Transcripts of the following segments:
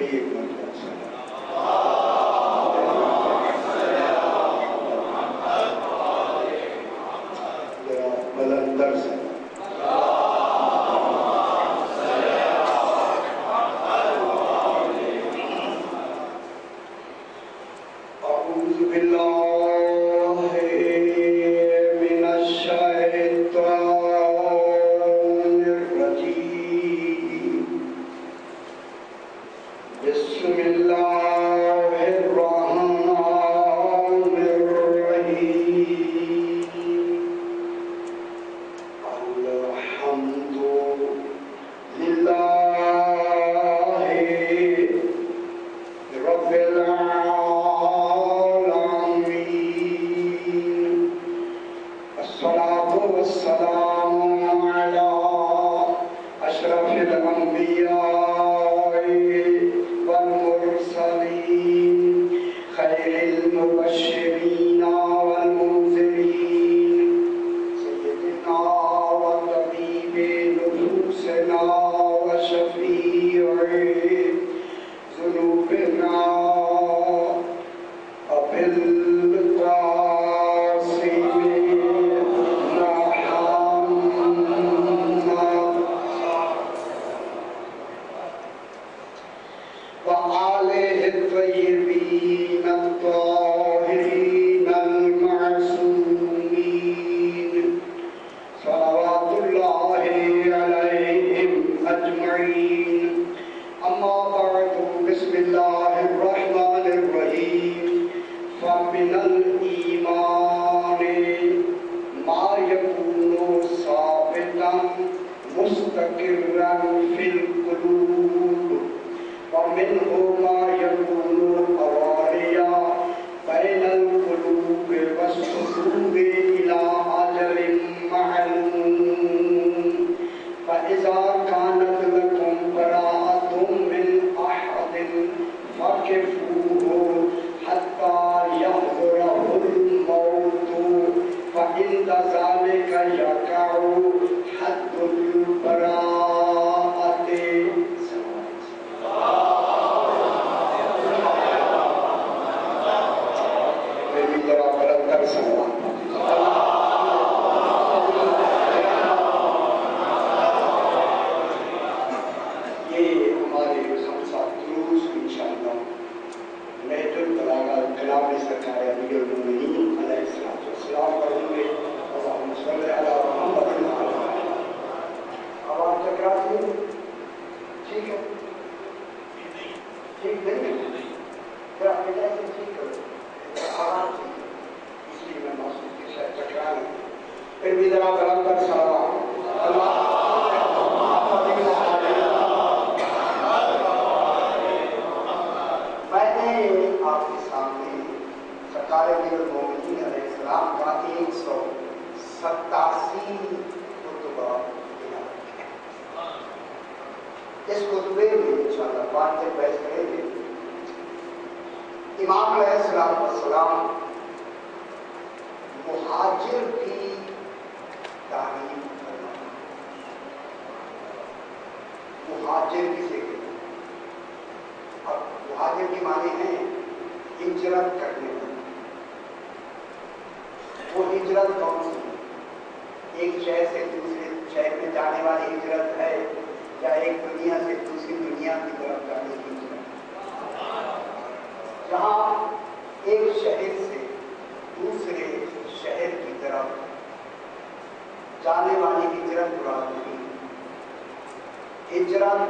ایک مرتبہ سلام ذرا بلندر سے اعوذ باللہ من الشیطان الرجیم بسم اللہ الرحمن الرحیم الحمد للہ رب العالمین الصلاة والسلام علی اشرف الانبیاء والمرسلین خیر المبشرین والمنذرین سیدنا وطبیب نفوسنا وشفیع ذنوبنا ابی القاسم وآلہ الطیبین الطاہرین المعصومین صلوات اللہ علیہم اجمعین اما بعد بسم اللہ الرحمن الرحیم فمن الایمان ما یکون ثابتا مستقرا فی القلوب ومنه ما يكون قواريا بين القلوب والصدور إلى أجل معلوم فإذا كانت لكم براءة من أحد فكفوه حتى يحضره الموت فعند ذلك يقع حد البراءة. یہ ہمارے خمسہ دروس انشاءاللہ نہج البلاغہ کلام سرکار امیر المومنین علیہ السلام پڑھیں گے. اللہم صلی علی محمد. آواز ٹکراتی ہے؟ ٹھیک ہے؟ ٹھیک نہیں ہے؟ ذرا پہلے سے ٹھیک کرو. آواز ٹھیک ہے اس لیے میں محسوس کی شاید ٹکرا نہیں. پھر بھی ذرا بلند کر سلام. اللہ میں نے آپ کے سامنے سرکار امیر المومنین علیہ السلام کا 187 خطبہ دیا. اس خطبے میں انشاءاللہ بات سے بحث کریں گے. امام علیہ السلام مہاجر کی تعریف کرنا. مہاجر کسے کہتے ہیں؟ اب مہاجر کی معنی ہے ہجرت کرنے والا. وہ ہجرت کون سی؟ ایک شہر سے دوسرے شہر میں جانے والی ہجرت ہے یا ایک دنیا سے دوسری دنیا کی طرف جانے کی ہجرت؟ جہاں ایک شہر سے دوسرے شہر کی طرف جانے والی ہجرت مراد نہیں. ہجرت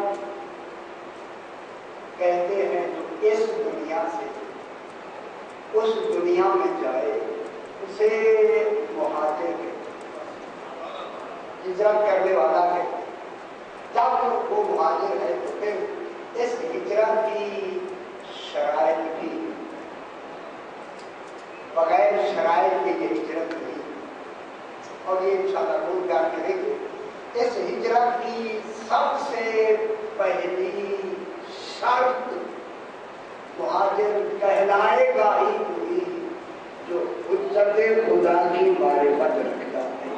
کہتے ہیں جو اس دنیا سے اس دنیا میں جائے اسے مہاجر کہتے ہیں. ہجرت کرنے والا کہتے ہیں. جب وہ مہاجر ہے تو پھر اس ہجرت کی شرائط بھی بغیر شرائط کے یہ ہجرت نہیں. اور یہ انشاءاللہ روز جان کے دیکھیں. اس ہجرت کی سب سے پہلی شرط مہاجر کہلائے گا ہی کوئی جو حجت خدا کی معرفت رکھتا ہے،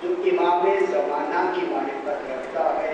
جو امام زمانہ کی معرفت رکھتا ہے.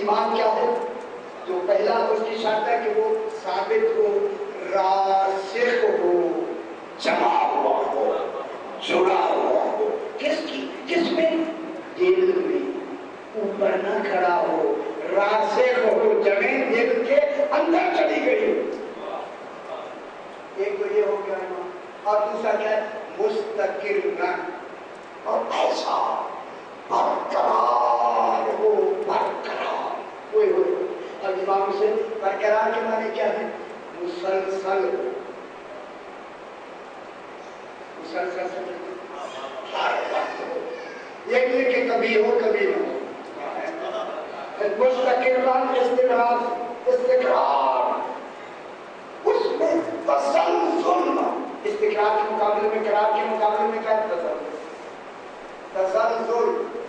ایمان کیا ہے؟ جو پہلا اس کی شرط ہے کہ وہ ثابت ہو، راسخ ہو، جمع ہوا ہو، جڑا ہوا ہو۔ کس میں؟ دل میں، اوپر نہ کھڑا ہو، راسخ ہو، زمین دل کے اندر چلی گئی۔ ایک تو یہ ہو گیا ایمان، اور دوسرا کیا ہے؟ مستقل، اور ایسا برقرار ہو، برقرار ہوئے ہوئے۔ اور امام سے برقرار کے معنی کیا ہے؟ مسلسل، مسلسل سے ہر وقت ہو، یہ نہیں کہ کبھی ہو کبھی نہ ہو۔ مستقل، استقرار، اس میں تسلسل۔ استقرار کے مقابلے میں، قرار کے مقابلے میں کیا تسلسل؟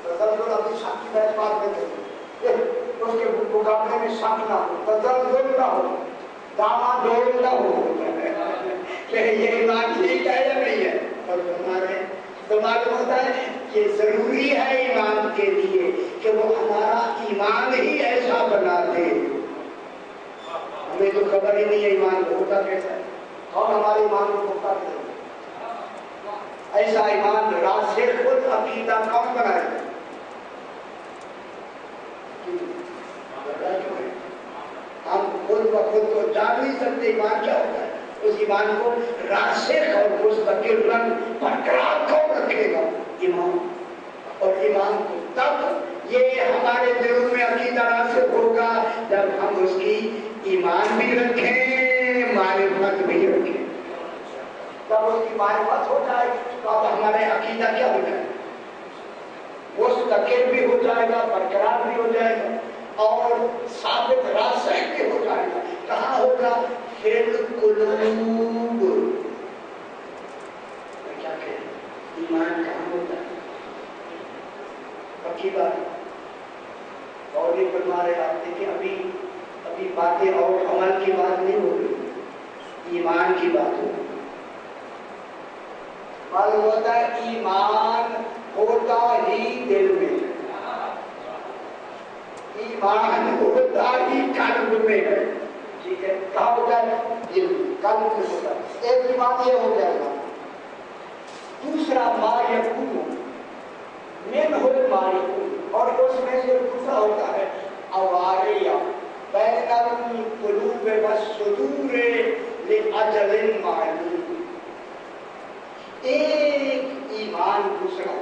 تسلسل اپنی شک کی بحث بات میں کرتے، اس کے مقابلے میں شک نہ ہو، تسلسل نہ ہو، دامہ ڈول نہ ہو کہ یہ ایمان ٹھیک ہے یا نہیں ہے۔ اور ہمارے تو معلوم ہوتا ہے کہ ضروری ہے ایمان کے لیے کہ وہ ہمارا ایمان ہی ایسا بنا دے۔ ہمیں تو خبر ہی نہیں ہے ایمان کو ہوتا کیسا ہے، اور ہمارے ایمان کو ہوتا کیسا ہے۔ ایسا ایمان راسخ العقیدہ کون بنائے گا؟ ہم خود بخود تو جان نہیں سکتے ایمان کیا ہوتا ہے۔ اس ایمان کو راسخ اور مستقل برقرار کون رکھے گا؟ ایمان۔ اور ایمان کو تب یہ ہمارے دلوں میں عقیدہ راسخ ہوگا جب ہم اس کی ایمان بھی رکھیں، معرفت بھی رکھیں۔ جب اس کی معرفت ہو جائے تو اب ہمارے عقیدہ کیا ہو جائے؟ مستقل بھی ہو جائے گا، برقرار بھی ہو جائے گا، اور ثابت راسخ بھی ہو جائے گا۔ کہاں ہوگا؟ فی القلوب۔ کیا کہیں ایمان کہاں ہوتا ہے؟ پکی بات اور یہ فرما رہے آپ دیکھیں، ابھی باتیں اور عمل کی بات نہیں ہو رہی، ایمان کی بات ہو رہی۔ معلوم ہوتا ہے ایمان ہوتا ہی دل میں، ایمان ہوتا ہی قلب میں ہے، ٹھیک ہے؟ کہاں ہوتا ہے؟ دل میں، قلب میں ہوتا ہے۔ ایک ایمان یہ ہو جائے گا۔ دوسرا ما یکون منہ المعرفون، اور اس میں سے دوسرا ہوتا ہے اواریہ بین القلوب والصدور لاجل معلوم۔ ایک ایمان دوسرا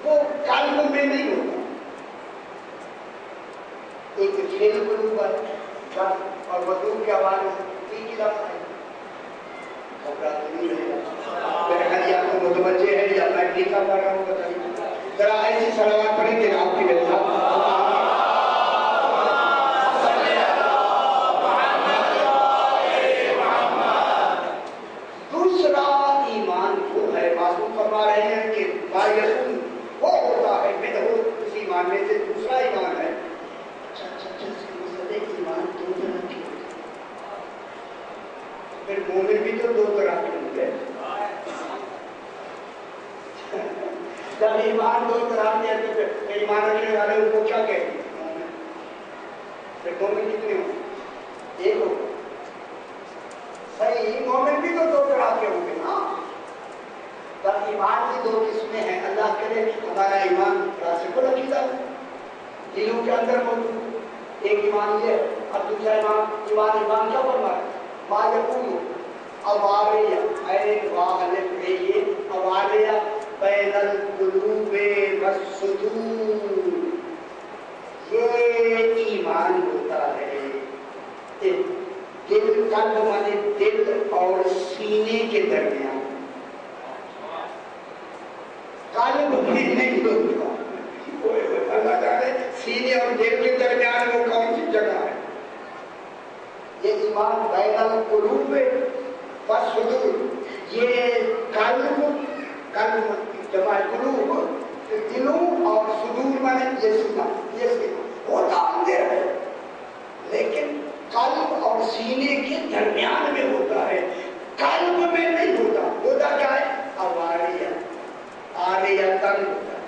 وہ قلب میں نہیں ہوتا، ایک فی القلوب اور وضو کے حوالے سے تین لفظ ہے۔ گھبراتے نہیں رہے گا، میرے خیال آپ کو متوجہ ہے یا میں ٹھیکا پڑھ رہا ہوں؟ بتائیے ذرا ایسی صلوات پڑھیں گے آپ کی وجہ۔ دوسرا ایمان وہ ہے، معصوم فرما رہے ہیں کہ باریکون وہ ہوتا ہے، اس ایمان میں سے دوسرا ایمان ہے۔ ایمان دو طرح کے ہوتے ہیں، پھر مومن بھی تو دو طرح کے ہوتے ہیں۔ جب ایمان دو طرح کے ہیں تو ایمان رکھنے والے ان کو کیا کہیں گے؟ مومن۔ پھر مومن کتنے ہوں؟ ایک ہوگا، صحیح، مومن بھی تو دو طرح کے ہوں گے نا۔ تب ایمان کی دو قسمیں ہیں، اللہ کرے ہمارا ایمان راسخ العقیدہ دلوں کے اندر موجود، ایک ایمان یہ، اور دوسرا ایمان کیا بنوا ہے؟ ما یکون اواریہ، اواریہ بین القلوب والصدور، یہ ایمان ہوتا ہے دل، قلب مانے دل اور سینے کے درمیان، قلب بھی نہیں ہوتا۔ اللہ جانے سینے اور دل کے درمیان وہ کون سی جگہ ہے؟ یہ ایمان بین القلوب والصدور، یہ قلب جمع قلوب، دلوں اور صدور میں یہ سینا ہوتا اندر ہے، لیکن قلب اور سینے کے درمیان میں ہوتا ہے، قلب میں نہیں ہوتا۔ ہوتا کیا ہے؟ اواریہ، آریہ تن ہوتا ہے،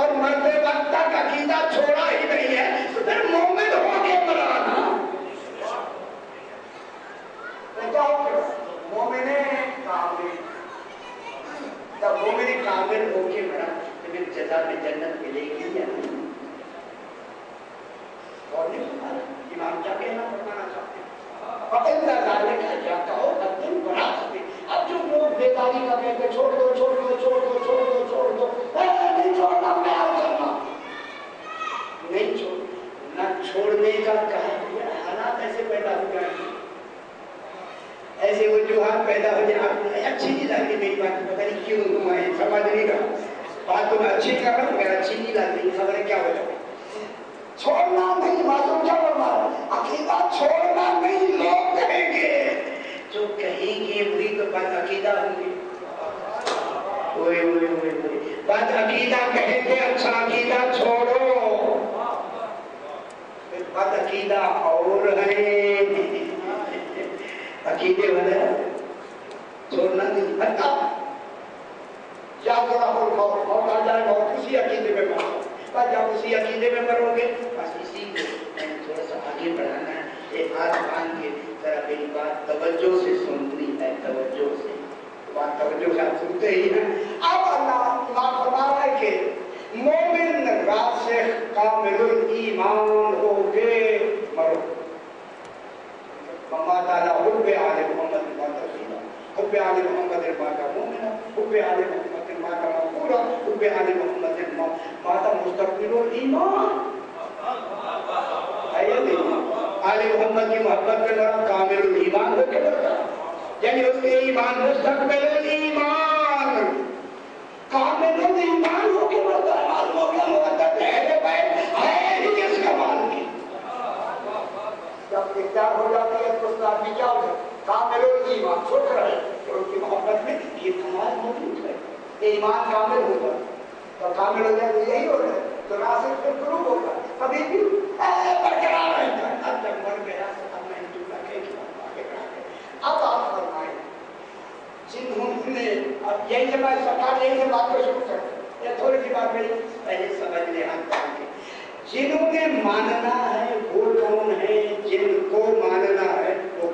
اور مرتے وقت تک عقیدہ چھوڑا ہی نہیں ہے تو پھر مومن ہو کے مرانا مومن کامل. جب مومن کامل ہو کے مرا تو پھر جزا میں جنت ملے گی یا نہیں؟ اور نہیں سنا امام کیا کہنا فرمانا چاہتے ہیں؟ فَإِنَّ ذَلِكَ يَقَعُ قَدْرٌ وَرَاسِبٍ. اب جو لوگ بیداری کا کہتے چھوڑ دو چھوڑ دو چھوڑ دو چھوڑ دو چھوڑ دو نہیں چھوڑنا پیار کرنا نہیں چھوڑ نہ چھوڑنے کا کہا گیا. حالات ایسے پیدا ہو جائیں گے ایسے وجوہات پیدا ہو جائیں. اچھی نہیں لگتی میری بات پتہ نہیں کیوں میں سمجھ نہیں رہا بات تو میں اچھی کر رہا ہوں مگر اچھی نہیں لگتی خبر کیا ہو جائے. چھوڑنا نہیں معصوم کیا بولنا عقیدہ چھوڑنا نہیں. لوگ کہیں گے جو کہیں گے وہی تو بات عقیدہ ہوں گے. بات عقیدہ کہیں گے اچھا عقیدہ چھوڑو بات عقیدہ اور ہے عقیدے والا چھوڑنا نہیں. بتا یا ذرا موت آ جائے موت اسی عقیدے میں مرو جب اسی عقیدے میں مرو گے بس اسی میں نے تھوڑا سا آگے بڑھانا ہے. ایک ہاتھ باندھ کے ذرا میری بات توجہ سے سننی ہے توجہ سے بات توجہ سے آپ سنتے ہی ہیں. اب اللہ امام فرما رہا ہے کہ مومن راسخ کامل ایمان ہو کے مرو. مما تعالیٰ حب آل محمد ماتفینا حب آل محمد ماتا مومنہ حب آل محمد ماتا مغفورہ حب آل محمد ماتا مستقبل الایمان. ہے یا نہیں؟ آل محمد کی محبت میں مرا کامل الایمان ہو کے مرا یعنی اس کے ایمان مستقبل الایمان کامل الایمان ہو کے مرتا ہے. معلوم ہو گیا مقدر ٹھہرے بیٹھ ہے ہی کس کمال کی. جب اختیار ہو جاتی ہے تو اس کا آدمی کیا ہو جاتا ہے کامل الایمان چھوٹ رہے تو اس کی محبت میں یہ کمال موجود ہے. ایمان کامل ہوگا تو کامل ہو جائے تو یہی ہو رہا ہے تو راسخ پھر قلوب ہوگا کبھی بھی برقرار رہتا ہے. اب جب مر گیا اب میں تو لگے کہ اب آپ فرمائیں جنہوں نے اب یہی سے میں سرکار یہی سے بات کو شروع کرتا یہ تھوڑی سی بات نہیں پہلے سمجھ لے ہم کے جنہوں نے ماننا ہے وہ کون ہے جن کو ماننا ہے وہ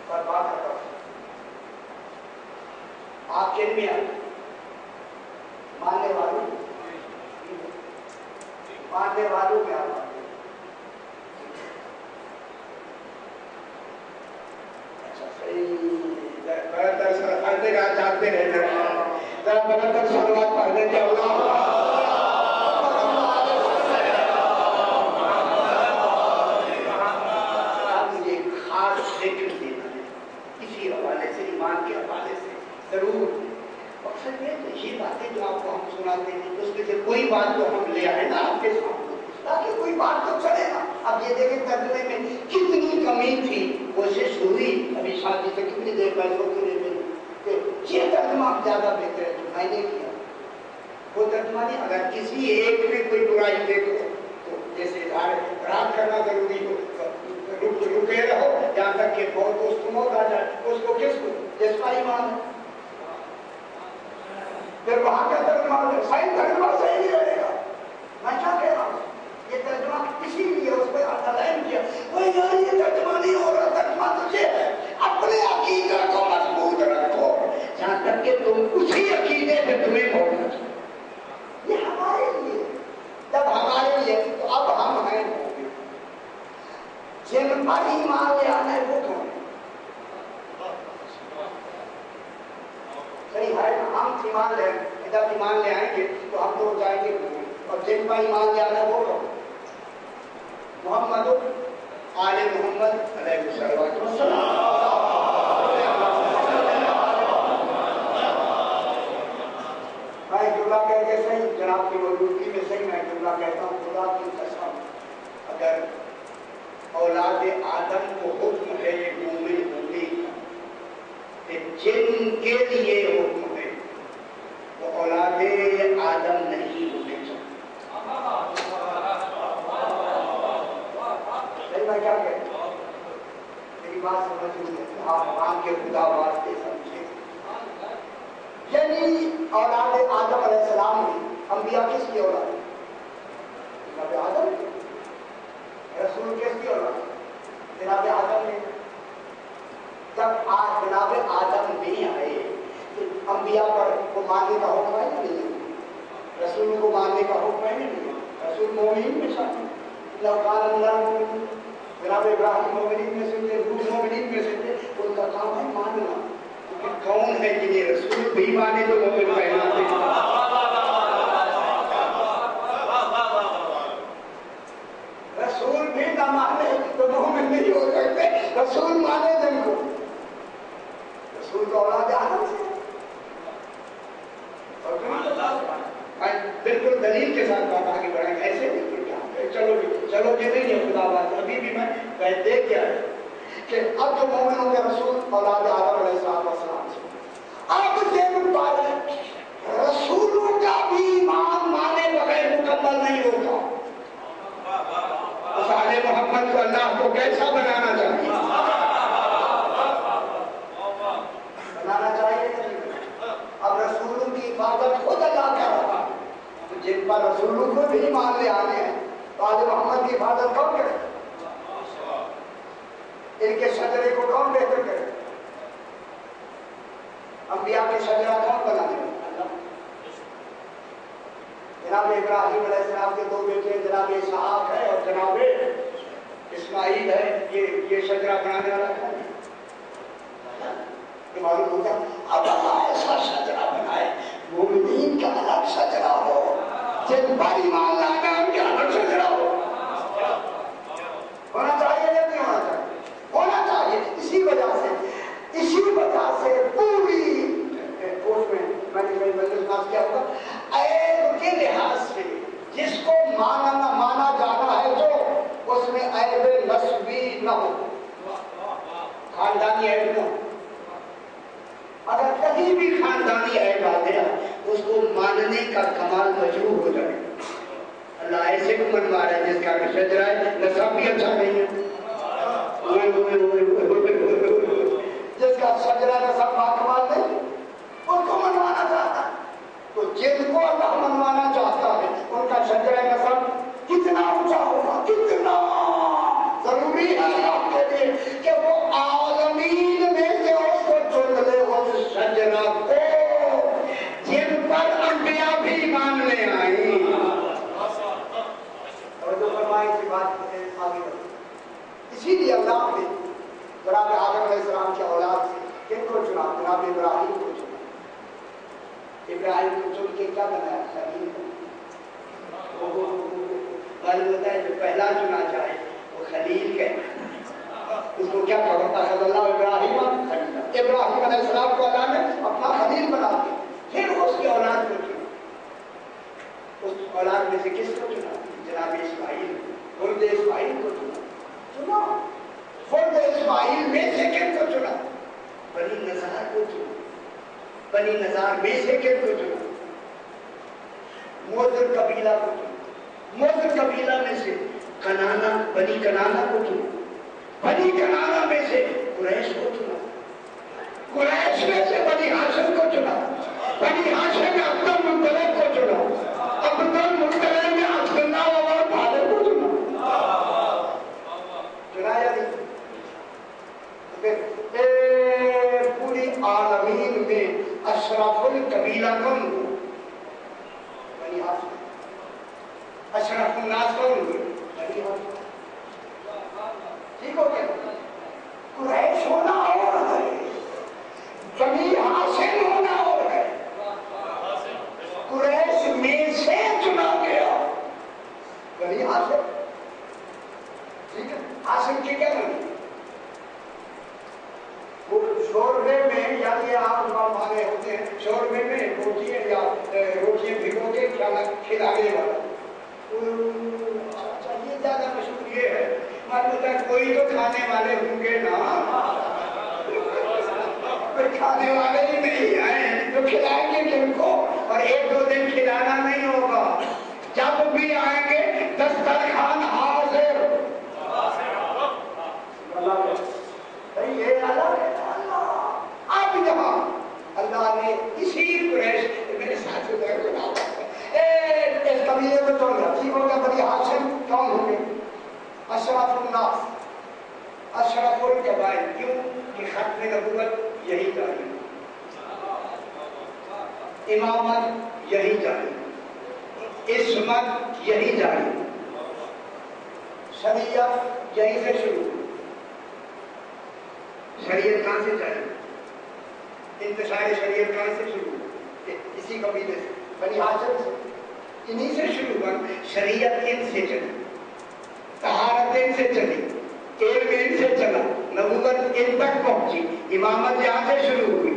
پر بات کرتا آپ کن میں آئے ماننے والوں میں آپ برادر سر پڑھنے کا چاہتے رہے ذرا برادر سلوات پڑھنے کے اللہ مجھے خاص ذکر دینا ہے اسی حوالے سے ایمان کے حوالے سے ضرور. مقصد یہ باتیں جو آپ کو ہم سناتے ہیں اس میں سے کوئی بات جو ہم لے آئے نا آپ کے سامنے تاکہ کوئی بات تو چلے نا. اب یہ دیکھیں ترجمے میں کتنی کمی تھی کوشش ہوئی ابھی شادی سے کتنی دیر پیسوں کے لیے کہ یہ ترجمہ زیادہ بہتر ہے جو میں نے کیا وہ ترجمہ نہیں. اگر کسی ایک میں کوئی برائی دیکھو تو جیسے رات کرنا ضروری ہو رکے رہو جہاں تک کہ بہت دوست موت آ جائے اس کو کس کو جس کا ایمان ہے پھر وہاں کا ترجمہ صحیح ترجمہ صحیح نہیں رہے گا. میں کیا کہہ رہا ہوں یہ ترجمہ اسی لیے اس پہ اعلان کیا وہ یار یہ ترجمہ نہیں ہو رہا ترجمہ تو یہ ہے اپنے عقیدے کو مضبوط رکھو جہاں تک کہ تم اسی عقیدے سے تمہیں بولنا چاہیے. یہ ہمارے لیے جب ہمارے لیے تو اب ہم ہیں جن پر ایمان لے آنا ہے وہ کون ہے صحیح ہے ہم ایمان لے جب ایمان لے آئیں گے تو ہم تو جائیں گے اور جن پر ایمان لے آنا ہے وہ کون محمد آل محمد علیہ السلام. میں جملہ کہہ کے صحیح جناب کی موجودگی میں صحیح میں جملہ کہتا ہوں خدا کی قسم اگر اولاد آدم کو حکم ہے یہ مومن ہونے کا جن کے لیے حکم ہے وہ اولاد آدم نہیں ہونے چاہیے. میں کیا کہتا ہوں میری بات سمجھ نہیں آپ مان کے خدا واسطے سمجھے یعنی اولاد آدم علیہ السلام میں انبیاء کس کی اولاد؟ جناب آدم. رسول کس کی اولاد؟ جناب آدم نے. جب جناب آدم نہیں آئے انبیاء پر کو ماننے کا حکم ہے نہیں؟ رسول کو ماننے کا حکم ہے نہیں؟ رسول مومنین میں شامل. لوکان اللہ جناب ابراہیم مومنین میں سے تھے، لوط مومنین میں سے تھے. ان کا کام ہے ماننا. کون ہے جنہیں رسول بھی مانے تو مومن کہلاتے ہیں. رسول بھی نہ مانے تو مومن نہیں ہو سکتے. رسول مانے جن کو. رسول کو اولاد آدم سے بالکل دلیل کے ساتھ بات آگے بڑھائیں. ایسے نہیں کہ چلو کہ نہیں ہے خدا بات. ابھی بھی میں دیکھ کیا ہے کہ اب جو مومنوں کے رسول اولاد آدم علیہ السلام سے اب دن پر رسولوں کا بھی ایمان مانے بغیر مکمل نہیں ہوتا. اس آل محمد کو اللہ کو کیسا بنانا چاہیے؟ بنانا چاہیے کہ نہیں بنانا؟ اب رسولوں کی حفاظت خود اللہ کر رہا ہے. جن پر رسولوں کو بھی مان لے آنے ہیں تو آل محمد کی حفاظت کون کرے؟ ان کے شجرے کو کون بہتر کرے؟ انبیاء کے شجرہ کون بنانے ہیں؟ اللہ. جناب ابراہیم علیہ السلام کے 2 بیٹے جناب اسحاق ہے اور جناب اسماعیل ہے. یہ شجرہ بنانے والا کون ہے؟ معلوم ہوتا اب اللہ ایسا شجرہ بنائے مومنین کا الگ شجرہ ہو، جن پر ایمان لانا ان کا الگ شجرہ ہو. ہونا چاہیے یا نہیں ہونا چاہیے؟ ہونا چاہیے. اسی وجہ سے پوری اس میں نے مجلس کیا ہوگا عیب کے لحاظ سے جس کو مانا جانا ہے جو اس میں عیب نسبی نہ ہو، خاندانی عیب نہ ہو. اگر کہیں بھی خاندانی عیب آ گیا اس کو ماننے کا کمال مجروح ہو جائے. اللہ ایسے کو منوا رہا ہے جس کا شجرہ ہے نسب بھی اچھا نہیں ہے، جس کا شجرہ نسب باکمال نہیں ان کو منوانا چاہتا ہے. تو جن کو اللہ منوانا چاہتا ہے ان کا شجرہ نسب کتنا اونچا ہوگا، کتنا ضروری ہے اللہ کے لیے کہ وہ عالمین میں سے اس کو چن لے اس شجرہ کو جن پر انبیاء بھی ماننے آئیں. اور جو فرمائی کی بات آگے بڑھیں. اسی لیے اللہ نے جناب آدم علیہ السلام کی اولاد سے کن کو چنا؟ جناب ابراہیم کو چنا. ابراہیم کو چن کے کیا بنایا؟ خلیل. معلوم ہوتا ہے جو پہلا چنا جائے وہ خلیل کہنا. اس کو کیا کہا؟ اخذ اللہ ابراہیم خلیلا. ابراہیم علیہ السلام کو اللہ نے اپنا خلیل بنا دیا. پھر اس کی اولاد کو چنا. اس اولاد میں سے کس کو چنا؟ جناب اسماعیل. ولد اسماعیل کو چنا. ولد اسماعیل میں سے کن کو چنا؟ بنی نزار کو چنا. بنی نزار میں سے کن کو چنا؟ موذر قبیلہ کو چنا. موذر قبیلہ میں سے کنانا بنی کنانا کو چنا. بنی کنانا میں سے قریش کو چنا. قریش میں سے بنی ہاشم کو چنا. بنی ہاشم میں عبد المطلب کو چنا. عبد المطلب میں عبداللہ اور بھائی کو چنا. چنایا نہیں. پھر پوری عالمین میں اشرف القبیلہ کون ہو؟ بنی ہاشم. اشرف الناس کون ہوئے؟ بنی ہاشم. ٹھیک ہو گیا. قریش ہونا اور ہے، بنی ہاشم ہونا اور ہے. قریش میں سے چنا گیا بنی ہاشم. ٹھیک ہے. ہاشم کی کیا بنی؟ وہ شوربے میں یا یہ آپ مانے ہوتے ہیں شوربے میں روٹیاں بھگو کے کھلانے والا. یہ زیادہ مشہور یہ ہے. معلوم ہے کوئی تو کھانے والے ہوں گے نا. کھانے والے ہی نہیں آئے تو کھلائیں گے کن کو؟ اور 1-2 دن کھلانا نہیں ہوگا. جب بھی آئیں گے دسترخوان حاضر. یہ اللہ اب یہاں اللہ نے اسی قریش اس قبیلے میں چل گیا ٹھیک ہو گیا بنی ہاشم کون ہوں گے اشرف الناس اشرف القبائل کیوں کہ ختم نبوت یہی جاری امامت یہی جاری عصمت یہی جاری شریعت یہی سے شروع شریعت کہاں سے جاری انتشار شریعت کہاں سے شروع اسی قبیلے سے بنی ہاشم سے انہی سے شروع ہوا شریعت ان سے چلی طہارت ان سے چلی علم ان سے چلا نبوت ان تک پہنچی امامت یہاں سے شروع ہوئی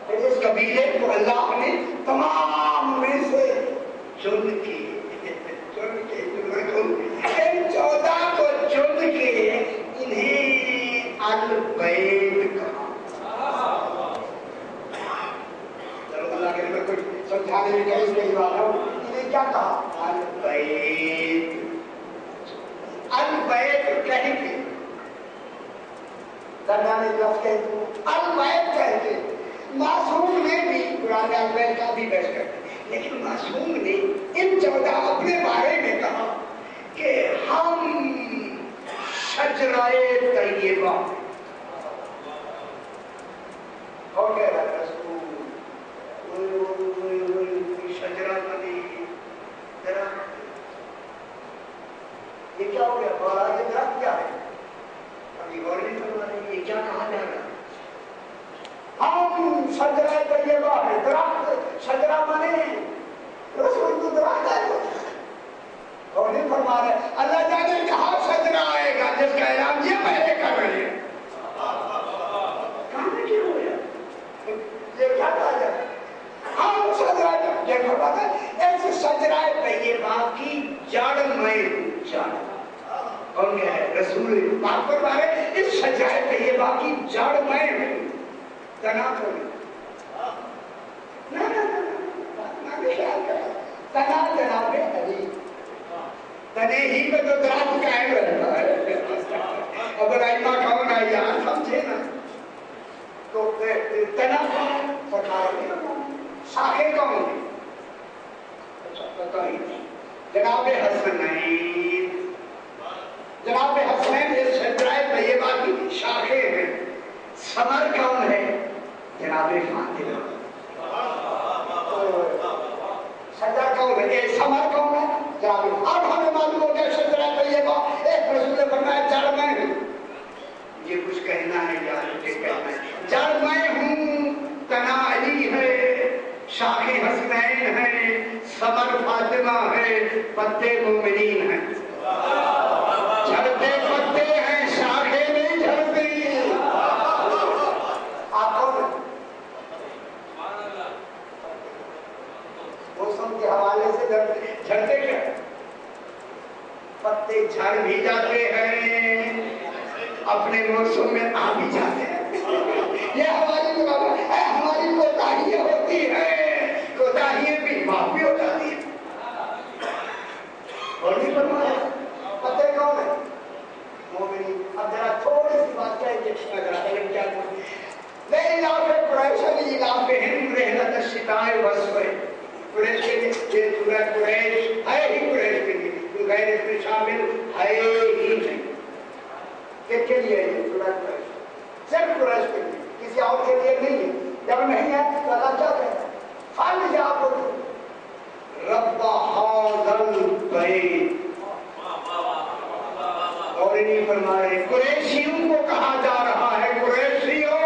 پھر اس قبیلے کو اللہ نے تمام میں سے چن کے ان 14 کو چن کے انہیں البیت کہا اللہ کے میں کچھ سمجھانے میں کہیں نہیں والا ہوں انہیں کیا کہا البیت البیت کہہ کے درمیانے لفظ کہتے البیت کہہ کے معصوم نے بھی قرآن البیت کا بھی بحث کرتے لیکن معصوم نے ان 14 اپنے بارے میں کہا کہ ہم شجرائے طیبہ اور کہہ رہا ہے رسول شجرہ بنی درخت یہ کیا ہو گیا بولا یہ درخت کیا ہے ابھی غور نہیں کروا رہے یہ کیا کہا جا رہا ہے ہم شجرہ طیبہ ہے درخت شجرہ بنے رسول تو درخت ہے اور نہیں فرما رہے اللہ جانے کہاں شجرہ آئے گا جس کا اعلان یہ پہلے کر رہے ہیں کہاں میں کیوں ہوا یہ کیا کہا جائے ہم شجرہ یہ فرماتا ہے ایسے شجرہ طیبہ کی جڑ میں جڑ کون کیا ہے رسول بات فرما رہے اس شجرہ طیبہ کی جڑ میں ہوں تنا کو نہ خیال کرا تنا جناب علی تنے ہی میں تو درخت قائم رہتا ہے اب رائمہ کون ہے یہاں سمجھے نا تو تنا کون فرمائے شاخیں کون ہیں جناب حسنین جناب حسنین اس شجرہ طیبہ کی شاخیں ہیں ثمر کون ہے جناب فاطمہ شجرہ کون ہے یہ ثمر کون ہے جناب اب ہمیں معلوم ہو گیا شجرہ طیبہ ایک رسول نے فرمایا جڑ میں ہوں یہ کچھ کہنا ہے یا مجھے کہنا ہے جڑ میں ہوں تنا علی ہے شاخیں حسنین ہیں ثمر فاطمہ ہے پتے مومنین ہیں جھڑتے پتے ہیں شاخیں نہیں جھڑتی آپ کون موسم کے حوالے سے جھڑتے کیا پتے جھڑ بھی جاتے ہیں اپنے موسم میں آ بھی جاتے ہیں یہ ہماری کوتاہیاں ہوتی ہیں کوتاہیاں بھی معاف بھی ہو جاتی ہیں اور نہیں فرمایا پتے کون ہے مومنین اب ذرا تھوڑی سی بات کہیں گے اگر علم کیا لے علاقے قریش علی علاقے ہند رحلت الشتاء والصيف قریش کے لیے یہ سورہ قریش ہے ہی قریش کے لیے تو غیر اس میں شامل ہے ہی نہیں کس کے لیے یہ سورہ قریش صرف قریش کے لیے کسی اور کے لیے نہیں ہے جب نہیں ہے تو اللہ کیا کہتا ہے فَلْيَعْبُدْ رَبَّ هَٰذَا الْبَيْتِ اور انہیں فرمائے قریشیوں کو کہا جا رہا ہے قریشیوں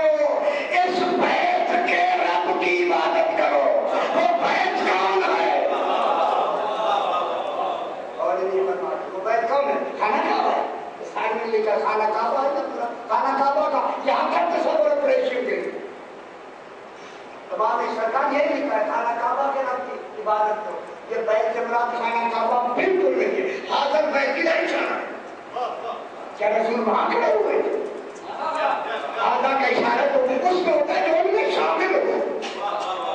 اس بیت کے رب کی عبادت کرو وہ بیت کون ہے اور انہیں فرمائے وہ بیت کون ہے خانہ کعبہ ہے اس سائن میں لکھا خانہ کعبہ ہے نا پورا خانہ کعبہ کا یہاں تک تصور ہے قریشیوں کے تمام سرکار یہی لکھا ہے خانہ کعبہ کے رب کی عبادت کرو یہ بیت سے مراد خانہ کعبہ بالکل نہیں ہے حاضر بیت کی نہیں اشارہ ہے کیا رسول وہاں کھڑے ہوئے حاضر کا اشارہ تو اس میں ہوتا ہے جو ان میں شامل ہو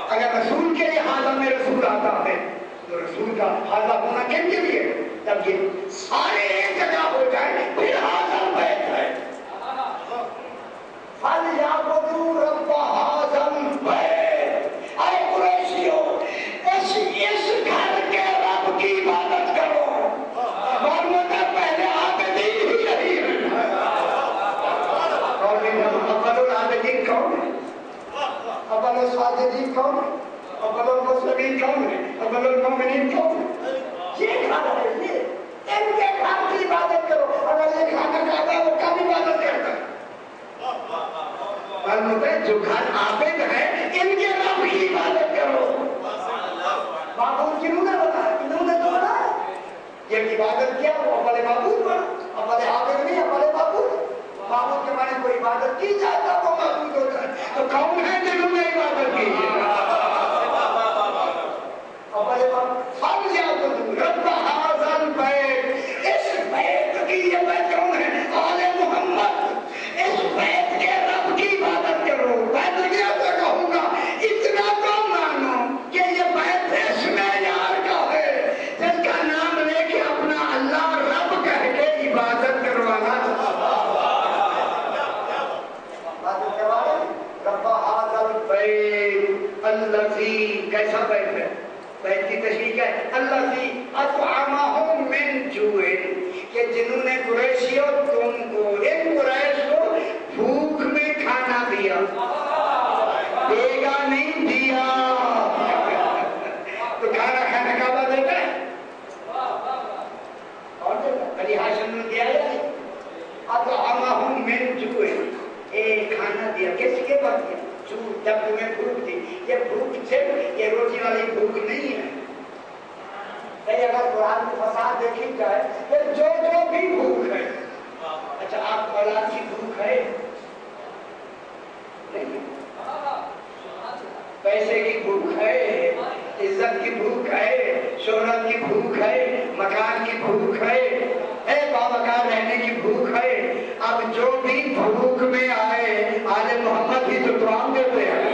اگر رسول کے لیے حاضر میں رسول آتا ہے تو رسول کا حاضر ہونا کن کے لیے جب یہ سارے ایک جگہ ہو جائے پھر حاضر بیت ہے فَلْيَعْبُدُوا رَبَّ هَٰذَا الْبَيْتِ اے قریشیوں عبادت کیا وہ اول معبود بنا، اول عابد نہیں اول معبود۔ معبود کے معنی کوئی عبادت کی جاتا وہ معبود ہوتا ہے، تو کون ہے جنہوں نے عبادت کی؟ اول معبود فرض یاد کرو، رب ھذا البیت، اس بیت کی یہ بیت کون ہے؟ آل محمد، اس بیت کے رب کی عبادت کرو۔ بیت کیا تو کہوں گا اتنا تو مانو کہ یہ بیت اسم یار کا ہے، جس کا نام لے کے اپنا اللہ رب کہہ کے عبادت کروانا۔ عبادت کروانا رب ھذا البیت الذی، کیسا بیت ہے؟ بیت کی تشریح کیا ہے؟ الذی اطعمہم من جوع، کہ جنہوں نے قریشیوں تم کو، ان قریش کو بھوک میں کھانا دیا، بیگا نہیں دیا۔ تو کھانا کھانے کا بعد دیتا ہے اور دیتا علی ہاشم نے دیا یا نہیں؟ اطعمہم من جوع، کھانا دیا، کس کے بعد دیا؟ جب تمہیں بھوک تھی۔ یہ بھوک صرف یہ روٹی والی بھوک نہیں ہے، اگر قرآن کی فساد دیکھی جائے کہ جو بھی بھوک ہے، اچھا آپ اولاد کی بھوک ہے نہیں، پیسے کی بھوک ہے، عزت کی بھوک ہے، شہرت کی بھوک ہے، مکان کی بھوک ہے، بامکان رہنے کی بھوک ہے۔ اب جو بھی بھوک میں آئے آل محمد ہی تو دعا دیتے ہیں۔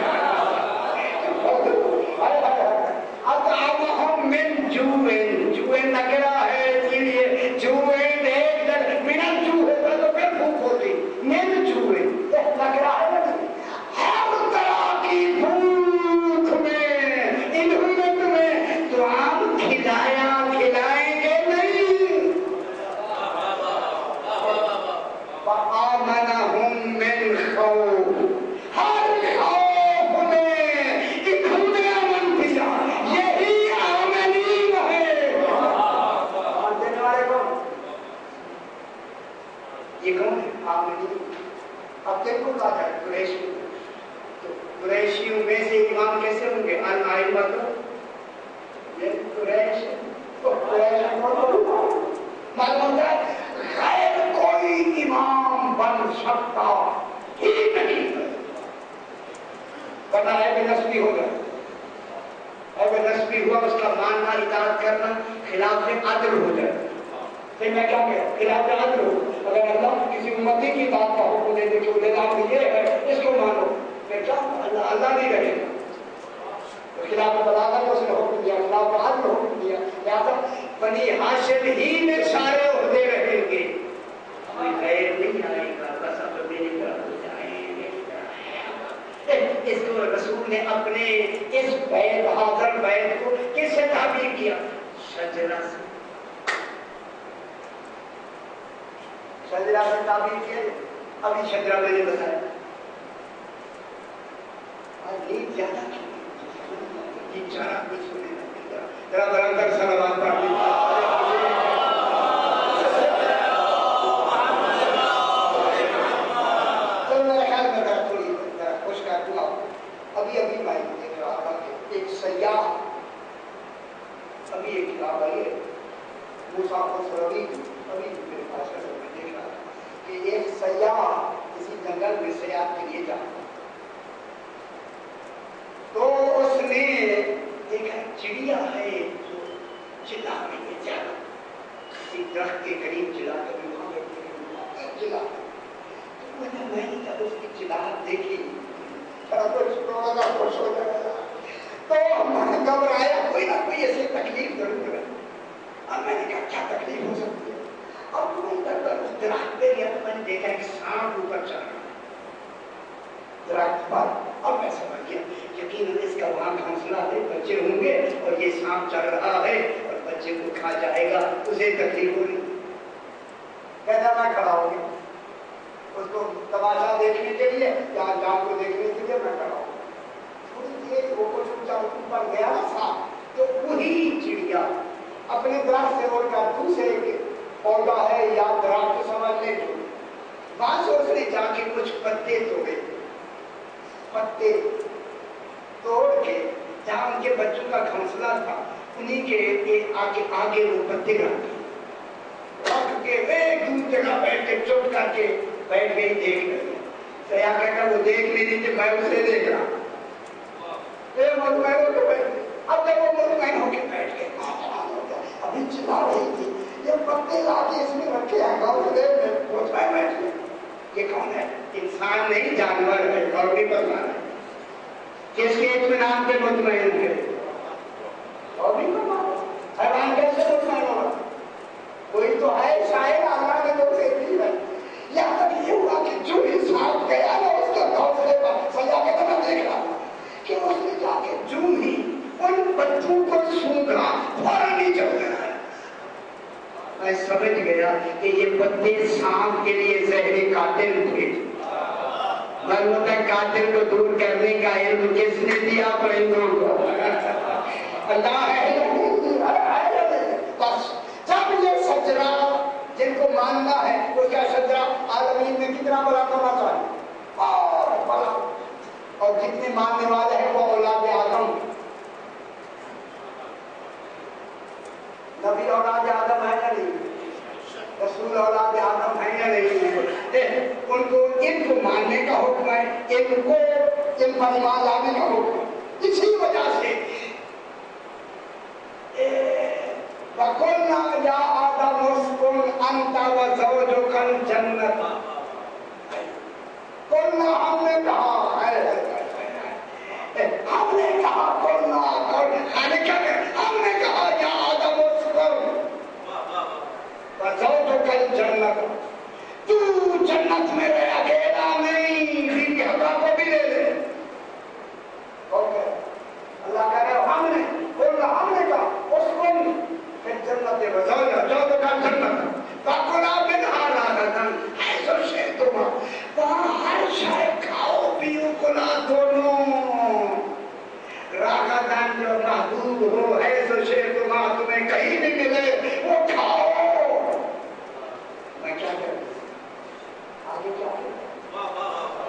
اطعمہم من جوع، جوع نکرہ ہے اس لیے جوع ایک در من الجوع ہے تو پھر بھوک ہوتی، من جوع نکرہ ہے نا، ہر طرح کی بھوک میں انہوں نے تمہیں طعام کھلایا، کھلائیں گے نہیں۔ وآمنہم من خوف، ہر خوف میں انہوں نے امن دیا، یہی آمنین ہے۔ اور دینے والے کون؟ یہ کون ہے؟ آمنین۔ اب دیکھو کہا جائے قریشی، تو قریشیوں میں سے امام کیسے ہوں گے؟ آئین باتوں یہ قریش، تو قریش معلوم ہوتا ہے غیر کوئی امام بن سکتا ہی نہیں، ورنہ ایب نسبی ہوگا، ایب نسبی ہوا اس کا ماننا اطاعت کرنا خلاف عدل ہو جائے۔ پھر میں کیا کہہ رہا ہوں؟ خلاف عدل ہو، اگر اللہ کسی امتی کی بات کا حکم دے دے کہ وہ یہ ہے اس کو مانو، پھر کیا اللہ نہیں رہے گا۔ تو خلاف بلاغت اس نے حکم دیا، خلاف عدل حکم دیا، لہذا بنی ہاشم ہی میں سارے عہدے رہیں گے، کوئی غیر نہیں آئے گا، بس اب میری طرف ہو جائیں گے۔ اس کو رسول نے اپنے اس بیت حاضر بیت کو کس سے تعبیر کیا؟ شجرہ سے، شجرہ سے تعبیر کیا۔ ابھی شجرہ میں نے بتایا نیند زیادہ کی چارہ کچھ ہونے لگے، ذرا برابر سلامات پڑھ لیجیے۔ ابھی میں دیکھ رہا تھا کہ ایک سیاح، ابھی ایک کتاب آئی ہے موسیٰ خسروی، ابھی میرے پاس ہے، میں دیکھ رہا تھا کہ ایک سیاح کسی جنگل میں سیاحت کے لیے جاتا تو اس نے دیکھا چڑیا ہے جو چلا رہی ہے زیادہ، ایک درخت کے قریب چلا کر وہاں بیٹھے چلا، تو میں نے جب اس کی چلاہٹ دیکھی خوش ہو جائے تو گھبرایا، کوئی نہ کوئی ایسی تکلیف ضرور ہے۔ اب میں نے کہا کیا تکلیف ہو سکتی ہے؟ اب میں اس درخت پہ گیا تو میں نے دیکھا ایک سانپ اوپر چل رہا درخت پر۔ اب میں سمجھ گیا یقیناً اس کا وہاں گھونسلہ ہے، بچے ہوں گے اور یہ سانپ چل رہا ہے اور بچے کو کھا جائے گا، اسے تکلیف ہو رہی۔ کہتا میں کھڑا ہو گیا اس کو تماشا دیکھنے کے لیے یا انجام کو دیکھنے کے لیے میں کھڑا ہوں۔ تھوڑی دیر وہ کچھ اونچا اوپر گیا نا سانپ، تو وہی چڑیا اپنے درخت سے اڑ کر دوسرے کے پودا ہے یا درخت سمجھنے کے وہاں سے اس نے جا کے کچھ پتے توڑے، پتے توڑ کے جہاں ان کے بچوں کا گھونسلہ تھا انہیں کے آگے وہ پتے رکھ دی کے ایک دور جگہ بیٹھ کے چپ کر کے بیٹھ گئی دیکھ رہی. سیا کہتا وہ دیکھ نہیں رہی تھی, میں اسے دیکھ رہا. مطمئن ہو کے بیٹھ گئی. اب جب وہ مطمئن ہو کے بیٹھ گئے, ابھی چلا رہی تھی یہ پتے لا کے اس میں رکھے ہیں گھونسلے میں, مطمئن بیٹھ گئے. یہ کون ہے؟ انسان نہیں, جانور ہے. اور بھی پتا ہے کس کے اطمینان پہ مطمئن ہے. اور بھی پتا حیوان کیسے مطمئن ہوگا؟ کوئی تو ہے شاید اللہ نے تو اسے دی ہے. یہاں تک یہ ہوا کہ جو انسان گیا نا اس کے گھونسلے پر, سجا کے تو میں دیکھ رہا کہ اس نے جا کے جو ہی ان بچوں کو سونگا فوراً نہیں چل گیا. میں سمجھ گیا کہ یہ پتے سانپ کے لیے زہری قاتل تھے. معلوم ہے قاتل کو دور کرنے کا علم کس نے دیا؟ پرندوں کو. اللہ ہے. بس جب یہ شجرہ جن کو ماننا ہے وہ کیا شجرہ عالمین میں کتنا بڑا کرنا چاہیے اور بڑا, اور جتنے ماننے والے ہیں وہ اولاد آدم, نبی اولاد آدم ہے یا نہیں, رسول اولاد آدم ہے یا نہیں. ان کو ماننے کا حکم ہے, ان پر ایمان لانے کا حکم ہے. اسی وجہ سے وَقُلْنَا يَا آدَمُ اسْكُنْ أَنْتَ وَزَوْجُكَ الْجَنَّةَ. قُلْنَا ہم نے کہا, ہم نے کہا قُلْنَا, ہم نے کہا یا آدم اسْكُنْ وَزَوْجُكَ الْجَنَّةَ. تو جنت میں رہے, اکیلا نہیں, بیوی حوا کو بھی لے لے. اللہ کہہ رہے ہم نے کہا اسکن پھر جنت وزوجک الجنۃ فکلا منہا رغدا حیث شئتما. وہاں ہر شے کھاؤ پیو کلا دونوں, رغدا جو محبوب ہو, حیث شئتما تمہیں کہیں بھی ملے وہ کھاؤ. میں کیا کروں آگے, کیا کروں؟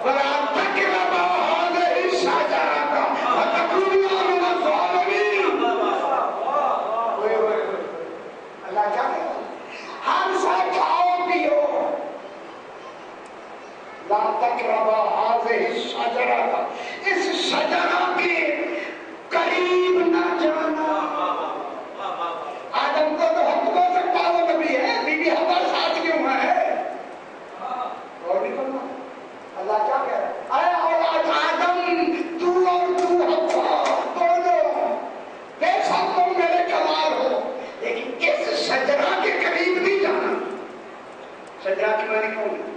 وَلَا تَقْرَبَا هَٰذِهِ الشَّجَرَةَ فَتَكُونَا مِنَ الظَّالِمِينَ. اللہ کیا کہتا ہے؟ ہم سے کھاؤ پیو. لا تقربا هذه الشجرة, اس شجرہ کے قریب نہ جانا. آدم کو تو حق ہو سکتا, وہ نبی ہے, بیوی حوا ساتھ کیوں ہے؟ اور بھی کرنا. اللہ کیا کہہ رہا ہے؟ اے اولاد آدم, تو اور تو حوا دونوں بے شک تم میرے کمال ہو, لیکن اس شجرہ کے قریب نہیں جانا. شجرہ کی معنی کون ہے؟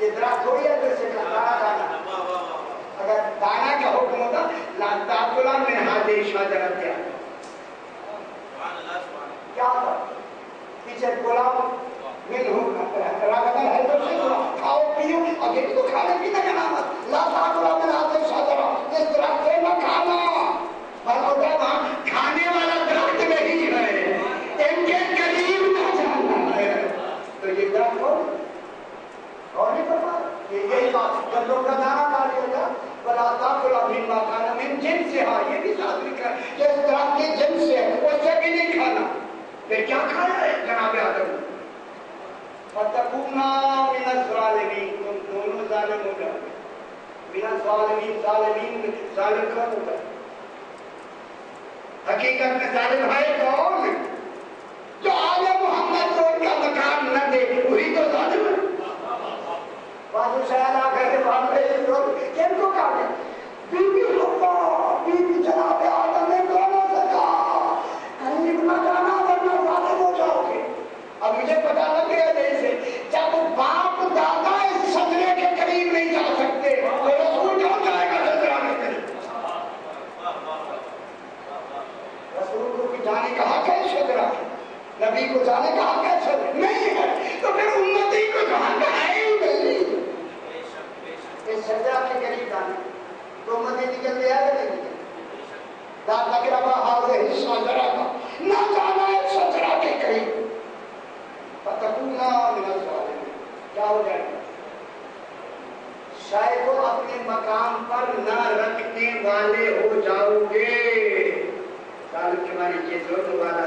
یہ درخت تھوڑی ہے جیسے دانا کھانا. اگر دانا کا حکم ہوتا لا تاکلا من هذه الشجرة, کیا تھا پیچھے غلام کھاؤ پیو, اور یہ تو کھانے پینے کا نام ہے. لا تاکلا من هذه الشجرة, اس درخت سے نہ کھانا. وہاں کھانے والا درخت نہیں ہے, ان کے قریب نہ جانا ہے. تو یہ درخت اور نہیں کرنا. یہی بات جب لوگ کا دانا کھا لیا جا بلا تاکلا مما کان من جنسہا, یہ بھی ساتھ لکھا ہے کہ اس درخت کے جنس سے, اس سے بھی نہیں کھانا. پھر کیا کھایا ہے جناب آدم؟ فَتَكُونَا مِنَ الظَّالِمِينَ, تم دونوں ظالم ہو جاؤ. من الظالمین, ظالمین ظالم کون ہوتا ہے؟ حقیقت میں ظالم ہے کون؟ جو آل محمد کو ان کا مقام نہ دے, وہی تو ظالم ہے. بازو شاید آ کر کے بات رہے لوگ کن کو کہا گیا؟ بیوی حوا, بیوی جناب آدم نے دونوں سے کہا قریب نہ جانا ورنہ ظالم ہو جاؤ گے. اب مجھے پتا لگ گیا جیسے جب باپ دادا اس شجرے کے قریب نہیں جا سکتے تو رسول کون جائے گا شجرہ کے قریب؟ رسول کو جانے کا حق ہے شجرہ, نبی کو جانے کا حق ہے شجرہ نہیں ہے, تو پھر امتی کو جو حق ہے ہی نہیں. اس شجرہ کے قریب جانے تو امتی نکل گیا ہے نہیں. لا تقربا هذه الشجرة, نہ جانا ہے شجرہ کے قریب. فتکونا من الظالمین, کیا ہو جائے گا؟ شے کو اپنے مقام پر نہ رکھنے والے ہو جاؤ گے. ظالم کے معنی یہ دونوں والا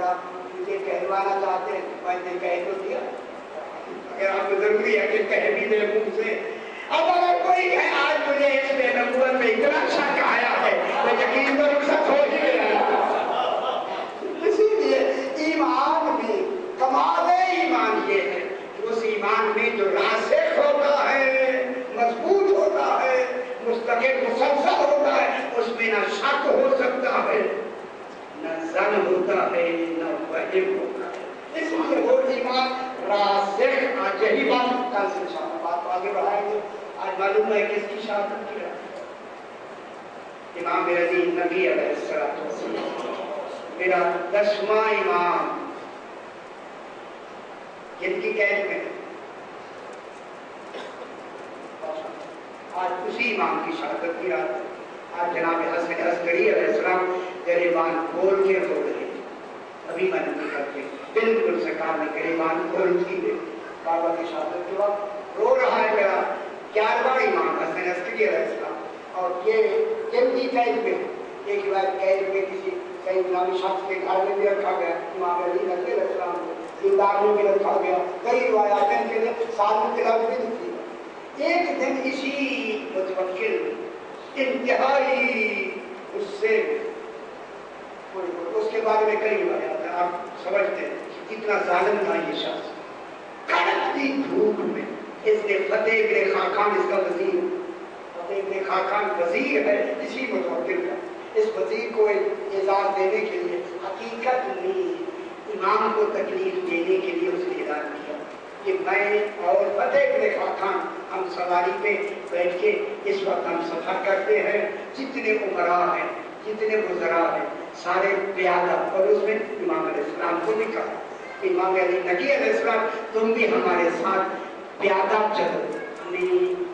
اگر آپ مجھے کہلوانا چاہتے ہیں میں نے کہہ تو دیا، اگر آپ کو ضروری ہے کہ کہہ بھی دے منہ سے. اب اگر کوئی ہے آج مجھے اس میں نبوت میں اتنا شک آیا ہے تو یقین تو رخصت ہو ہی گیا. اسی لیے ایمان میں کمال ایمان یہ ہے کہ اس ایمان میں جو راسخ ہوتا ہے، مضبوط ہوتا ہے، مستقل مسلسل ہوتا ہے، اس میں نہ شک ہو سکتا ہے، نہ زن ہوتا ہے، نہ وہم ہوتا ہے. اس لیے وہ ایمان راسخ. آج یہی بات کل سے انشاءاللہ بات کو آگے بڑھائیں گے. آج معلوم ہے کس کی شہادت کی ہے؟ امام علی نبی علیہ السلام، میرا 10واں امام جن کی قید میں آج اسی امام کی شہادت کی رات ہے. آج جناب حسن عسکری علیہ السلام گریبان کھول کے رو رہے ہیں. ابھی میں نے کرتے بالکل سرکار نے گریبان کھول کی بابا کی شہادت کے وقت رو رہا ہے میرا 11واں امام حسن عسکری علیہ السلام. اور یہ جن کی قید میں ایک بار قید میں کسی کئی نامی شخص کے گھر میں بھی رکھا گیا، امام علی نبی علیہ السلام کو زندان میں بھی رکھا گیا. کئی روایات ہیں کہ سال کے لفظ بھی لکھی. ایک دن اسی متوکل انتہائی اس سے اس کے بارے میں کئی روایات ہیں، آپ سمجھتے ہیں کتنا ظالم تھا یہ شخص. کڑکتی دھوپ میں اس نے فتح ابن خاقان، اس کا وزیر فتح ابن خاقان وزیر ہے اسی متوکل کا، اس وزیر کو اعزاز دینے کے لیے حقیقت میں امام کو تکلیف دینے کے لیے اس نے اعلان کیا کہ میں اور فتح ابن خاقان ہم سواری پہ بیٹھ کے اس وقت ہم سفر کرتے ہیں، جتنے عمراء ہیں، جتنے وزراء ہیں، سارے پیادہ. اور اس میں امام علیہ السلام کو بھی کہا امام علی نبی علیہ السلام تم بھی ہمارے ساتھ پیادہ چلو، ہمیں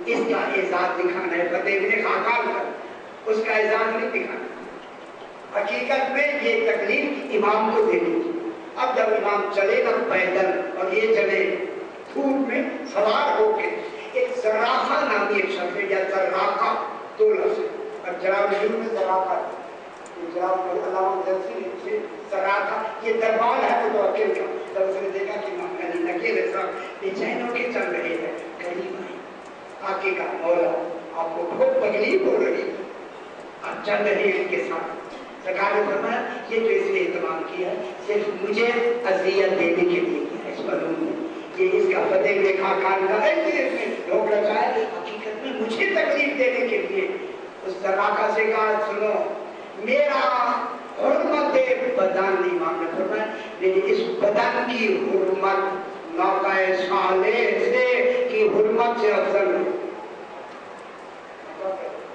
اس کا اعزاز دکھانا ہے. فتح ابن خاقان کا اس کا اعزاز نہیں دکھانا، حقیقت میں یہ تکلیف امام کو دینی تھی. اب جب امام چلے نا پیدل اور یہ چلے دھوپ میں سوار ہو کے، ایک زراقہ نامی ایک شخص یا زراقہ دو لفظ، اور جناب شروع میں زراقہ جناب علامہ جلسی سے زراقہ یہ دربار ہے متوکل کا. جب اس نے دیکھا کہ امام علی نبی علیہ السلام بے چین ہو کے چل رہے ہیں، قریب آئے آقے کا مولا آپ کو بہت تکلیف ہو رہی ہے، آپ چل رہے ہیں ان کے ساتھ. سرکار نے فرمایا یہ جو اس نے اہتمام کیا ہے صرف مجھے اذیت دینے کے لیے کیا ہے، اس پر یہ اس کا فتح ابن خاقان کا ہے لوگ رکھا ہے، حقیقت میں مجھے تکلیف دینے کے لیے. اس زراقہ سے کہا سنو میرا حرمت بدن، امام نے فرمایا میری اس بدن کی حرمت ناقہ صالح سے کی حرمت سے افضل ہے.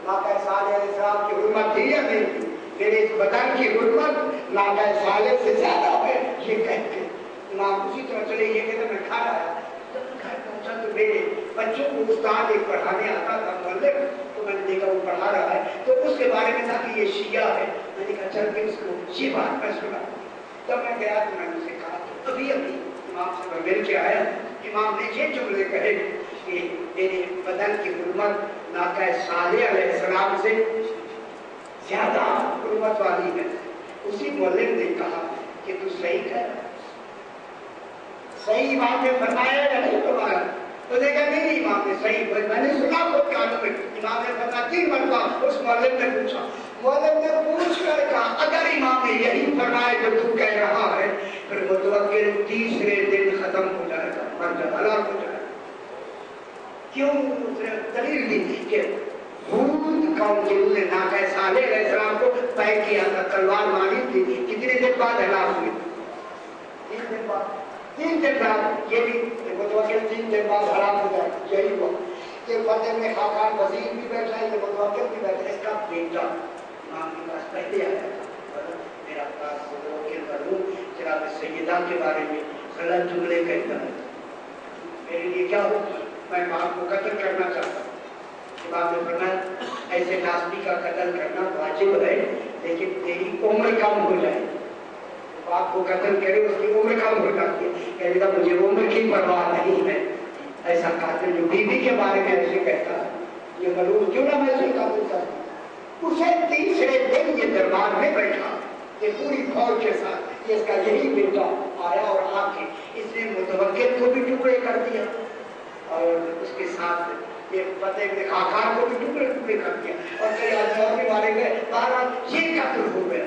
ناقہ صالح علیہ السلام کی حرمت تھی یا نہیں تھی؟ میرے اس بدن کی حرمت ناقہ صالح سے زیادہ ہے. یہ کہہ کے امام اسی طرح چلے. یہ کہتے میں کھا رہا جب گھر پہنچا تو میرے بچوں کو استاد ایک پڑھانے آتا تھا مولوی، تو میں نے دیکھا وہ پڑھا رہا ہے تو اس کے بارے میں تھا کہ یہ شیعہ ہے. میں نے کہا چل کے اس کو یہ بات میں سنا. تب میں گیا تو میں نے اسے کہا ابھی امام سے میں مل کے آیا. امام نے یہ جملے کہے کہ میرے بدن کی حرمت ناقہ صالح علیہ السلام سے زیادہ حرمت والی ہے. اسی مولوی نے کہا کہ تو صحیح کہہ رہا ہے، صحیح امام نے فرمایا یا نہیں فرمایا؟ تو نے کہا نہیں امام نے صحیح، میں نے سنا خود کانوں میں. امام نے فرمایا 3 مرتبہ اس مولوی نے پوچھا. مولوی نے پوچھ کر کہا اگر امام نے یہی فرمایا جو تو کہہ رہا ہے پھر متوکل تیسرے دن ختم ہو جائے گا، مر جائے ہلاک ہو جائے گا. کیوں؟ اس نے دلیل دی کہ ہود قوم جنہوں نے ناقہ صالح علیہ السلام کو طے کیا تھا، تلوار ماری تھی، کتنے دن بعد ہلاک ہوئی؟ 3 دن بعد. 3 دن بعد یہ بھی متوکل 3 دن بعد ہلاک ہو جائے. یہی ہوا کہ فتح میں خاقان وزیر بھی بیٹھا ہے، یہ متوکل بھی بیٹھا ہے. اس کا بیٹا امام کے پاس پہلے آیا تھا، میرا پاس متوکل کروں جناب سیدہ کے بارے میں غلط جملے کہتا ہے، میرے لیے کیا ہوگا؟ میں باپ کو قتل کرنا چاہتا ہوں. امام نے فرمایا ایسے ناسبی کا قتل کرنا واجب ہے لیکن تیری عمر کم ہو جائے. باپ کو قتل کرے اس کی عمر کم ہو جاتی ہے. کہنے لگا مجھے عمر کی پرواہ نہیں ہے. ایسا قاتل جو بیوی کے بارے میں ایسے کہتا ہے یہ ملعون کیوں نہ میں ایسے قاتل کرتا. اسے تیسرے دن یہ دربار میں بیٹھا یہ پوری فوج کے ساتھ یہ اس کا یہی بیٹا آیا اور آ کے اس نے متوکل کو بھی ٹکڑے کر دیا اور اس کے ساتھ یہ فتح بن خاقان کو بھی ٹکڑے ٹکڑے کر دیا اور کئی آدمی اور بھی مارے گئے. بہرحال یہ قتل ہو گیا.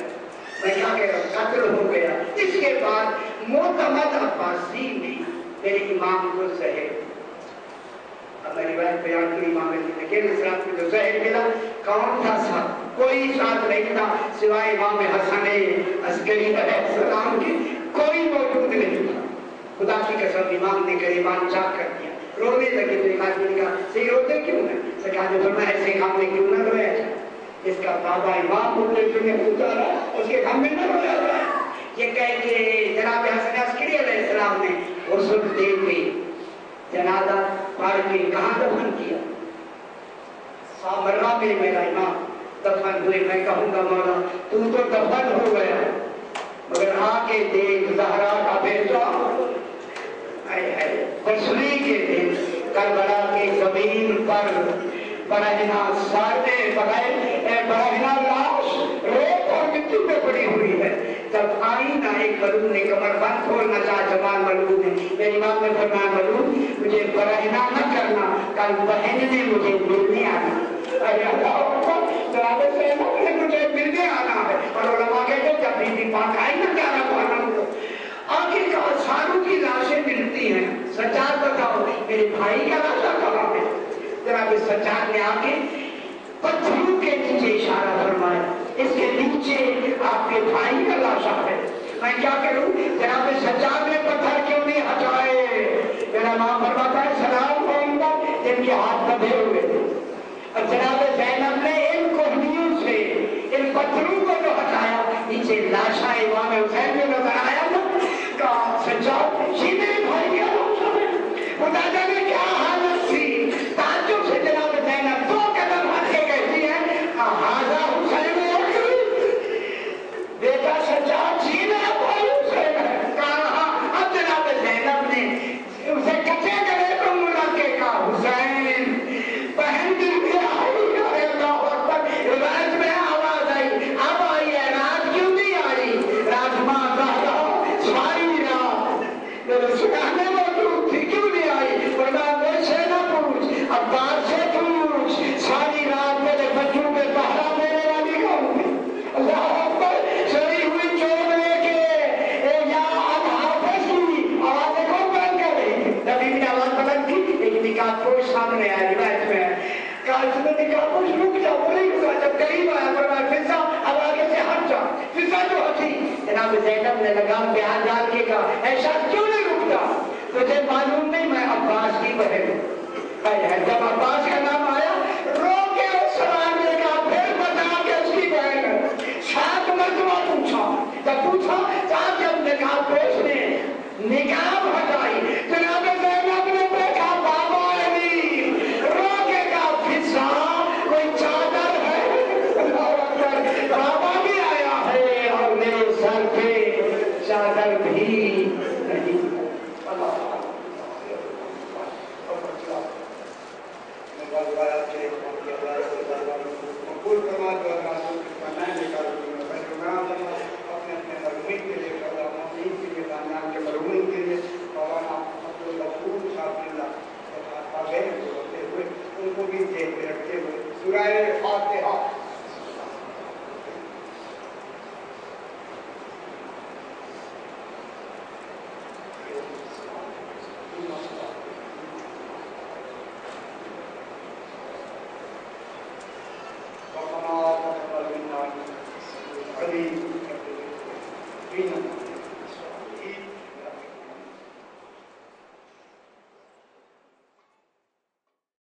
میں کیا کہہ رہا ہوں, قتل ہو گیا. اس کے بعد معتمد عباسی نے میرے امام کو زہر, اب میں روایت بیان کی امام علیہ السلام کو جو زہر ملا کون تھا صاحب, کوئی ساتھ نہیں تھا سوائے امام حسن عسکری علیہ السلام کی, کوئی موجود نہیں تھا. خدا کی قسم امام نے گریبان چاک کر دیا, رونے لگے. تو ایک آدمی نے کہا صحیح روتے کیوں ہیں؟ سرکار نے فرمایا ایسے کام میں کیوں نہ رویا جائے, اس کا بابا امام نے پوچھا رہا اس کے گھر میں نہ رویا جائے. یہ کہہ کے جناب حسن عسکری علیہ السلام نے غسل دے کے جنازہ پڑھ کے کہاں دفن کیا؟ مروا میں میرا امام دفن ہوئے. میں کہوں گا مولا تو دفن ہو گیا مگر آ کے دیکھ زہرا کا بیٹا بسری کے دن کربلا کی زمین پر برہنا سارے برہنا لاش ریت اور مٹی پہ پڑی ہوئی ہے. جب آئی نہ ایک ملوم نے کمر بند کھولنا چاہا, جوان ملوم نے, میری امام نے فرمایا ملوم مجھے برہنا نہ کرنا, کل بہن نے مجھے ملنے آنا. مجھے ملنے آنا ہے. اور علماء کہتے ہیں جب بی بی پاک آئی نا کیا رہا آخر کا ساروں کی لاشیں ملتی ہیں. سجاد بتاؤ میرے بھائی کا لاشا کہاں ہے؟ جناب سجاد نے آ کے پتھروں کے نیچے اشارہ فرمایا, اس کے نیچے آپ کے بھائی کا لاشا ہے. میں کیا کروں؟ جناب سجاد نے پتھر کیوں نہیں ہٹائے؟ میرا ماں فرماتا ہے سلام ہوں گا جن کے ہاتھ دبے ہوئے تھے. اور جناب زینب نے ان کوہنیوں سے ان پتھروں کو جو ہٹایا نیچے لاشا امام حسین میں نظر آیا تھا. کہا سجاد یہ میرے بھائی کا لاشا ہے. خدا جانے کیا حالت تھی. تعجب سے جناب زینب دو قدم ہٹ کے کہتی ہے ہاذا حسین بیٹا سجاد جی میرا بھائی حسین ہے. کہا اب جناب زینب نے اسے کچے گلے پر ملا کے کہا حسین بہن دل میں آئی ہے. اللہ اکبر. روایت میں آواز آئی, اب آئی ہے, رات کیوں نہیں آئی؟ رات ماں زہرا ساری رات میرے سکھانے موجود تھی, کیوں نہیں آئی؟ فرمایا مجھ سے نہ پوچھ, عباس سے پوچھ, ساری رات میرے بچوں پہ پہرا دینے والی کون تھی؟ اللہ اکبر. سڑی ہوئی چوب لے کے یا الحافظ کی آواز دیکھو بند کر رہی. نبی نے آواز بلند کی, ایک نکاح پوش سامنے آیا. روایت میں کہا اس نے نکاح پوش رک جا, وہ نہیں رکا. جب قریب آیا فرمایا فضا اب آگے سے ہٹ جا. فضا جو ہٹی جناب زینب نے لگام پہ ہاتھ ڈال کے کہا ایسا کیوں نہیں رکتا؟ تجھے معلوم نہیں میں عباس کی بہن ہوں. جب عباس کا نام آیا رو کے اس سلام نے کہا پھر بتا کے اس کی بہن ہے. 7 مرتبہ پوچھا. جب پوچھا چار جب نکاح پوش نے نکاح ہٹائی جناب زینب نے دیکھا بابا علی رو کے کہا فضا کوئی چادر ہے؟ بابا بھی آیا ہے اور میرے سر پہ چادر بھی نہیں. مقبول فرما دو میں نکالوں گا اپنے اپنے مرحومین کے لیے مرحومین کے لیے خاندان کے مرحومین کے لیے مولانا عبدالغفور صاحب اللہ بہن کو ہوتے ہوئے ان کو بھی ذہن میں رکھتے ہوئے سورہ فاتحہ